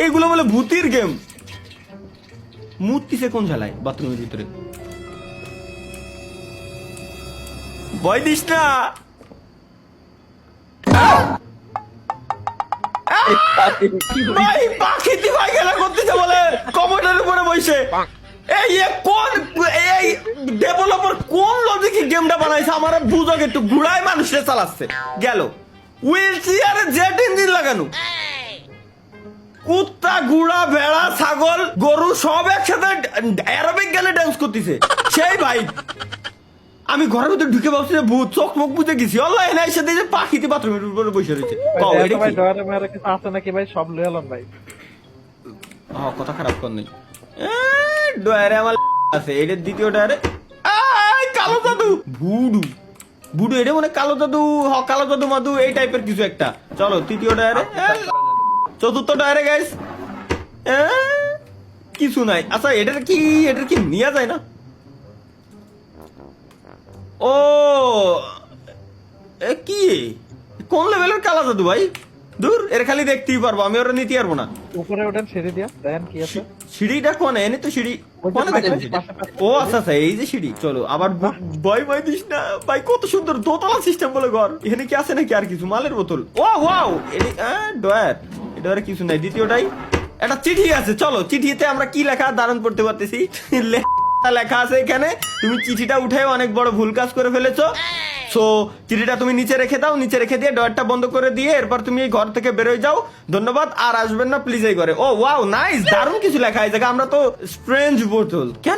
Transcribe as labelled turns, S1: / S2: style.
S1: এইগুলো বলে ভূতির গেম। মূর্তিছে কোন ঝালায় বাথরুমের ভিতরে? ভয় দিস না। ভাই পাখিতে ভাই খেলা করতেছে বলে কমোডের উপরে বসে। এই কোন এই ডেভেলপার কোন লজিকে গেমটা বানাইছে আমার বুঝাকে একটু ঘুরায় মানুষে চালাচ্ছে গেল। হুইল চেয়ারে জেট ইঞ্জিন লাগানো, কুত্তা ঘোড়া ভেড়া ছাগল গরু সব একসাথে অ্যারোবিক গানে ডান্স করতেছে সেই ভাই। আমি ঘরের ভিতরে ঢুকে ভাবছি যে ভূত, চোখ মুখ বুঝে গেছি অনলাইন এসে দিয়ে পাখিতে বাথরুমের উপরে বসে রয়েছে। কথা খারাপ কর নেই, ডয়ারে আমার আছে। এটার দ্বিতীয় ডয়ারে কালো জাদু ভুডু বুডু, এটা মনে কালো জাদু কালো জাদু মাদু এই টাইপের কিছু একটা। চলো তৃতীয় ডয়ারে, চতুর্থ ডয়ারে গাইস কিছু নাই। আচ্ছা এটার কি নেওয়া যায় না? ও কি কোন লেভেলের কালা জাদু ভাই? দূর এর খালি দেখতেই পারবো, আমি ওরা নিতে পারবো না।
S2: উপরে ওঠেন সিঁড়ি দিয়া, দেখেন কি আছে।
S1: সিঁড়িটা কোনে? এনে তো সিঁড়ি কোনে দেখেন? ও আচ্ছা আচ্ছা এই যে সিঁড়ি। চলো আবার ভয় ভয় দিস না ভাই, কত সুন্দর দোতলা সিস্টেম বলে ঘর। এখানে কি আছে নাকি আর কিছু? মালের বোতল। ও ওয়াও ডয়ার, এটা আর কিছু নাই। দ্বিতীয়টাই একটা চিঠি আছে। চলো চিঠিতে আমরা কি লেখা ধারণ করতে পারতেছি। লেখা আছে এখানে, তুমি চিঠিটা উঠে অনেক বড় ভুল কাজ করে ফেলেছো। সো চিঠিটা তুমি নিচে রেখে দাও, নিচে রেখে দিয়ে ডয়ারটা বন্ধ করে দিয়ে এরপর তুমি এই ঘর থেকে বেরোয় যাও। ধন্যবাদ, আর আসবেন না প্লিজ এই ঘরে। ও ওয়াও নাইস, দারুণ কিছু লেখা এই জায়গায়। আমরা তো স্ট্রেঞ্জ বোতল কেন